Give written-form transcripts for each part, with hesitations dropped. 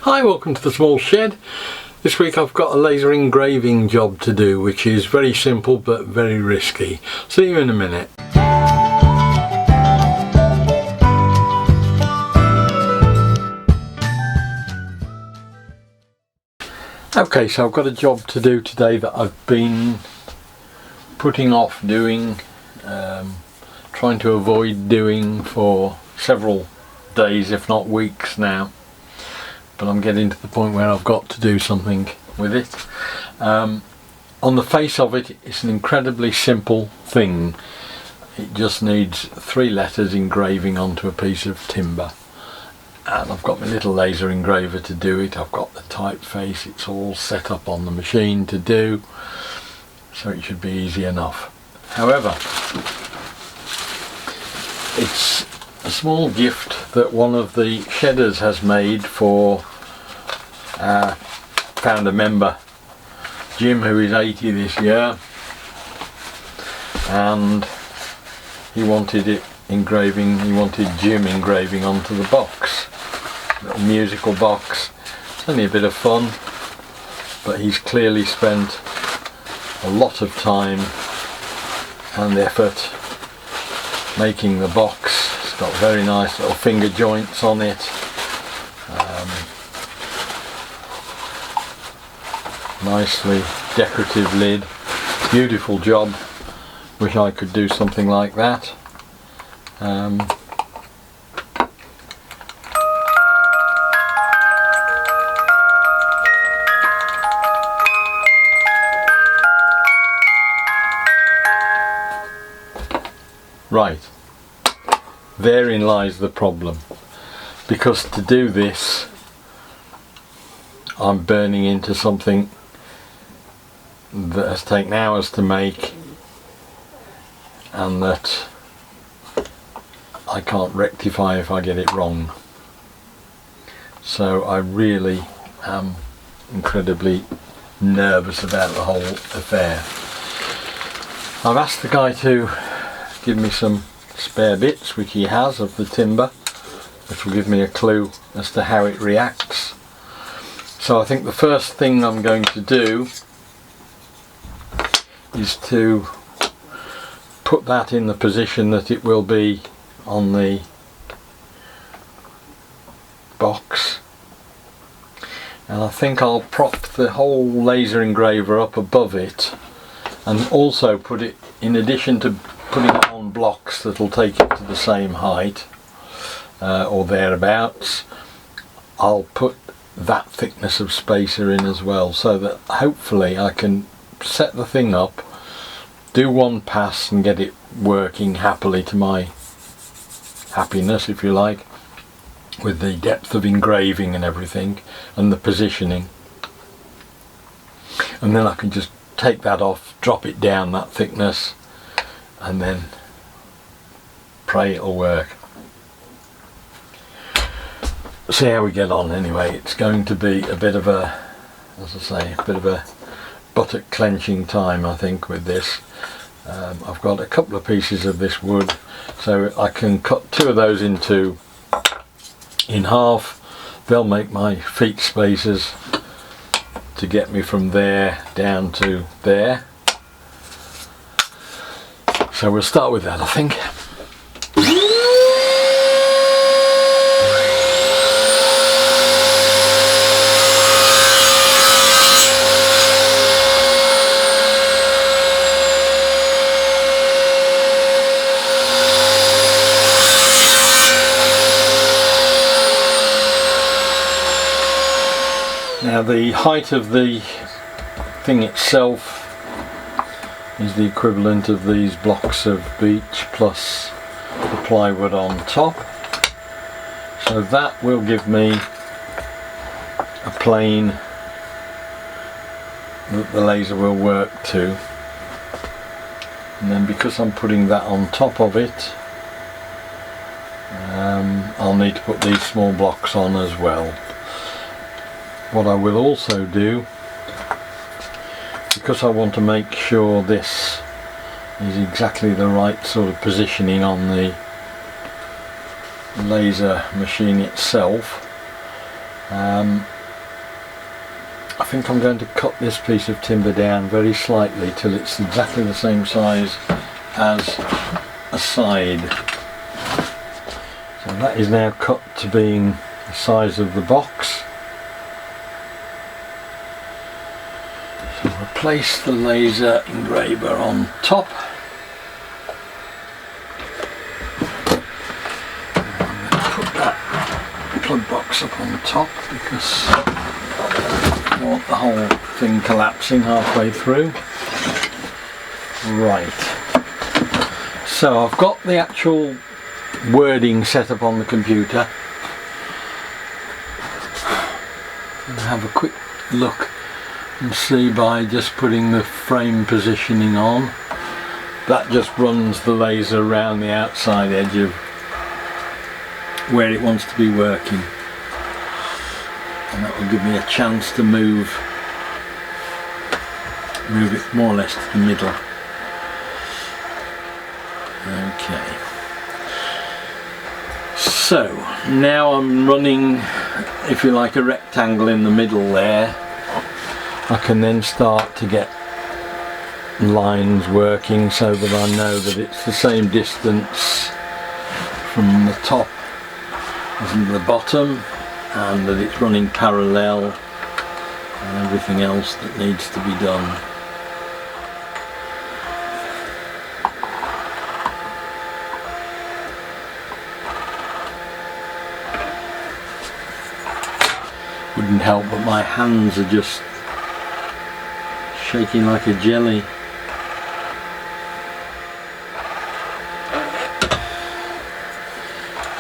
Hi, welcome to the small shed. This week I've got a laser engraving job to do, which is very simple but very risky. See you in a minute. Okay, so I've got a job to do today that I've been putting off doing, trying to avoid doing for several days if not weeks now, but I'm getting to the point where I've got to do something with it. On the face of it, it's an incredibly simple thing. It just needs 3 letters engraving onto a piece of timber, and I've got my little laser engraver to do it. I've got the typeface, it's all set up on the machine to do, so it should be easy enough. However, it's a small gift that one of the shedders has made for our founder member Jim, who is 80 this year, and he wanted it engraving, he wanted Jim engraving onto the box, little musical box. It's only a bit of fun, but he's clearly spent a lot of time and effort making the box. It's got very nice little finger joints on it. Nicely decorative lid. Beautiful job. Wish I could do something like that. Right, therein lies the problem, because to do this I'm burning into something that has taken hours to make and that I can't rectify if I get it wrong. So I really am incredibly nervous about the whole affair. I've asked the guy to give me some spare bits, which he has, of the timber, which will give me a clue as to how it reacts. So I think the first thing I'm going to do is to put that in the position that it will be on the box, and I think I'll prop the whole laser engraver up above it, and also put it, in addition to putting it on blocks that'll take it to the same height or thereabouts, I'll put that thickness of spacer in as well, so that hopefully I can set the thing up, do one pass and get it working happily to my happiness, if you like, with the depth of engraving and everything and the positioning, and then I can just take that off, drop it down that thickness, and then pray it'll work. See how we get on anyway. It's going to be a bit of a, as I say, a bit of a buttock clenching time, I think, with this. I've got a couple of pieces of this wood, so I can cut 2 of those in half. They'll make my feet spacers to get me from there down to there. So we'll start with that, I think. Now the height of the thing itself is the equivalent of these blocks of beech plus the plywood on top, so that will give me a plane that the laser will work to, and then because I'm putting that on top of it, I'll need to put these small blocks on as well. What I will also do, because I want to make sure this is exactly the right sort of positioning on the laser machine itself, I think I'm going to cut this piece of timber down very slightly till it's exactly the same size as a side. So that is now cut to being the size of the box. So we'll place the laser engraver on top. I'm going to put that plug box up on top because I don't want the whole thing collapsing halfway through. Right. So I've got the actual wording set up on the computer. I'll have a quick look and see by just putting the frame positioning on. That just runs the laser around the outside edge of where it wants to be working. And that will give me a chance to move it more or less to the middle. Okay. So now I'm running, if you like, a rectangle in the middle there. I can then start to get lines working so that I know that it's the same distance from the top as in the bottom, and that it's running parallel and everything else that needs to be done. Wouldn't help, but my hands are just shaking like a jelly.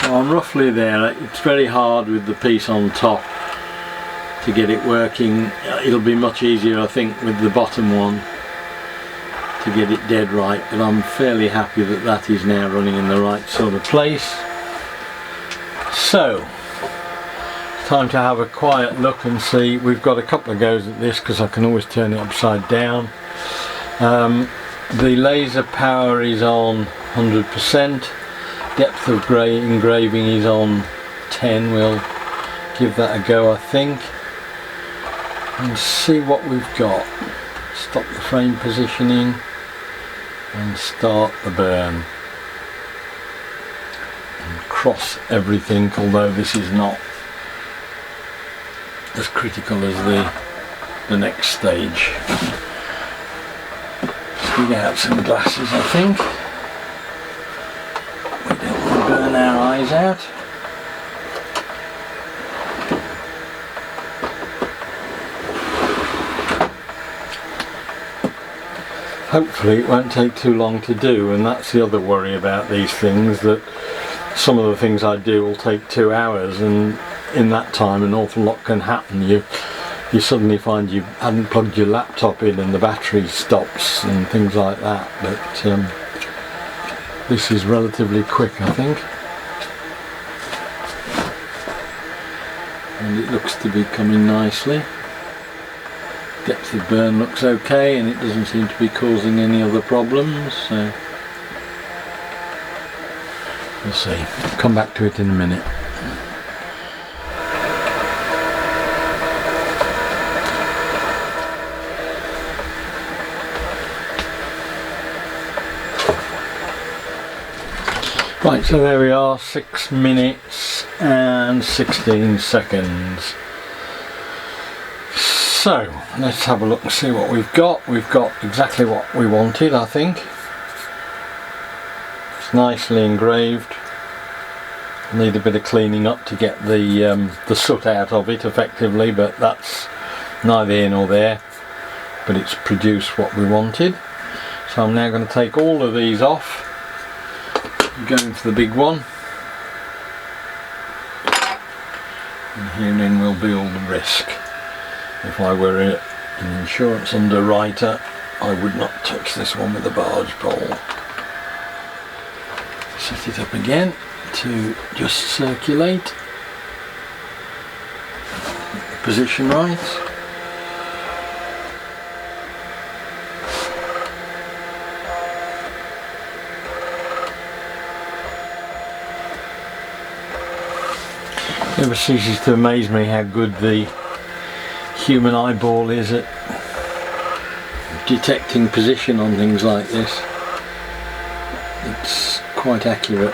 So I'm roughly there. It's very hard with the piece on top to get it working. It'll be much easier, I think, with the bottom one to get it dead right, but I'm fairly happy that that is now running in the right sort of place. So time to have a quiet look and see. We've got a couple of goes at this because I can always turn it upside down. The laser power is on 100%, depth of engraving is on 10. We'll give that a go, I think, and see what we've got. Stop the frame positioning and start the burn and cross everything, although this is not as critical as the next stage. Let's get out some glasses, I think. We don't want to burn our eyes out. Hopefully it won't take too long to do, and that's the other worry about these things, that some of the things I do will take 2 hours, and in that time an awful lot can happen. You suddenly find you hadn't plugged your laptop in and the battery stops and things like that, but this is relatively quick, I think, and it looks to be coming nicely. Depth of burn looks okay, and it doesn't seem to be causing any other problems, so we'll see. Come back to it in a minute. Right, so there we are, 6 minutes and 16 seconds. So let's have a look and see what we've got. We've got exactly what we wanted, I think. It's nicely engraved. Need a bit of cleaning up to get the soot out of it effectively, but that's neither here nor there. But it's produced what we wanted. So I'm now going to take all of these off. Going for the big one, and herein will be all the risk. If I were an insurance underwriter, I would not touch this one with a barge pole. Set it up again to just circulate, position right. Never ceases to amaze me how good the human eyeball is at detecting position on things like this. It's quite accurate.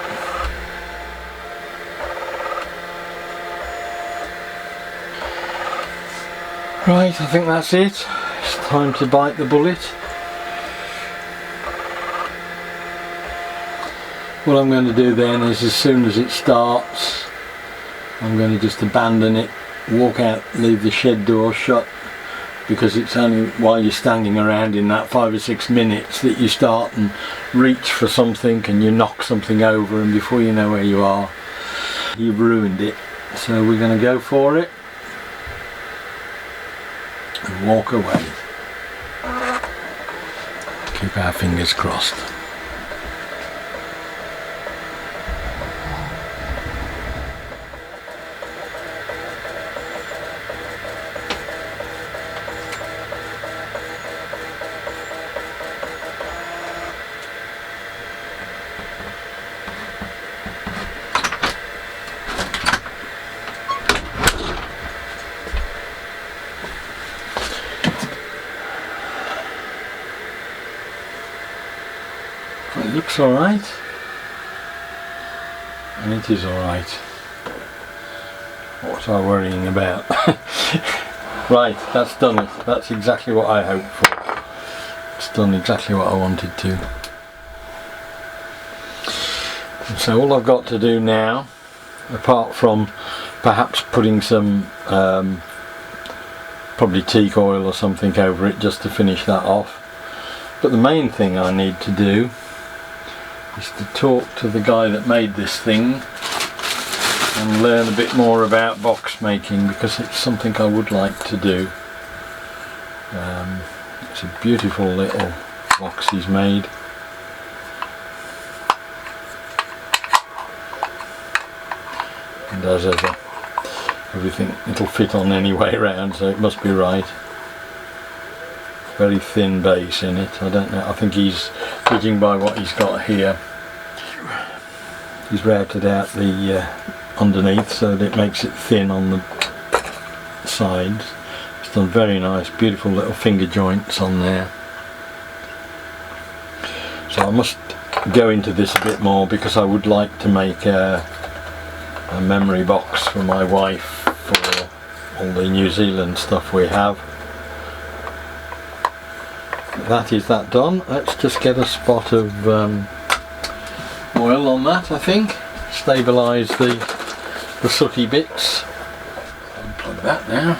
Right, I think that's it. It's time to bite the bullet. What I'm going to do then is, as soon as it starts, I'm going to just abandon it, walk out, leave the shed door shut, because it's only while you're standing around in that 5 or 6 minutes that you start and reach for something and you knock something over, and before you know where you are, you've ruined it. So we're going to go for it and walk away. Keep our fingers crossed. It looks alright, and it is alright. What was I worrying about? Right, that's done it. That's exactly what I hoped for. It's done exactly what I wanted to. And so all I've got to do now, apart from perhaps putting some probably teak oil or something over it just to finish that off, but the main thing I need to do is to talk to the guy that made this thing and learn a bit more about box making, because it's something I would like to do. It's a beautiful little box he's made. And as ever, everything, it'll fit on any way around, so it must be right. Very thin base in it. I don't know, I think he's, judging by what he's got here, he's routed out the underneath so that it makes it thin on the sides. It's done very nice, beautiful little finger joints on there. So I must go into this a bit more, because I would like to make a memory box for my wife for all the New Zealand stuff we have. That is that done. Let's just get a spot of oil on that, I think. Stabilise the sooty bits. Unplug that now.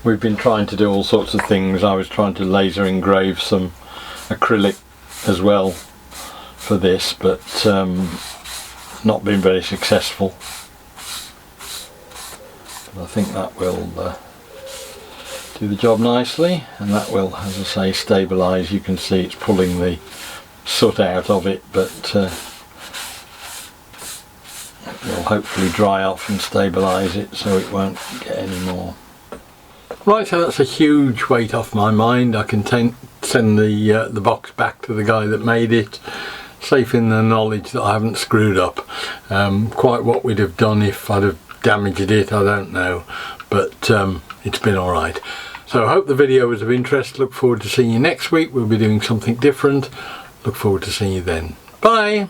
We've been trying to do all sorts of things. I was trying to laser engrave some acrylic as well for this, but not been very successful. But I think that will do the job nicely, and that will, as I say, stabilise. You can see it's pulling the soot out of it, but it will hopefully dry off and stabilise it so it won't get any more. Right, so that's a huge weight off my mind. I can send the box back to the guy that made it, safe in the knowledge that I haven't screwed up. Quite what we'd have done if I'd have damaged it, I don't know, but it's been alright. So I hope the video was of interest. Look forward to seeing you next week. We'll be doing something different. Look forward to seeing you then. Bye!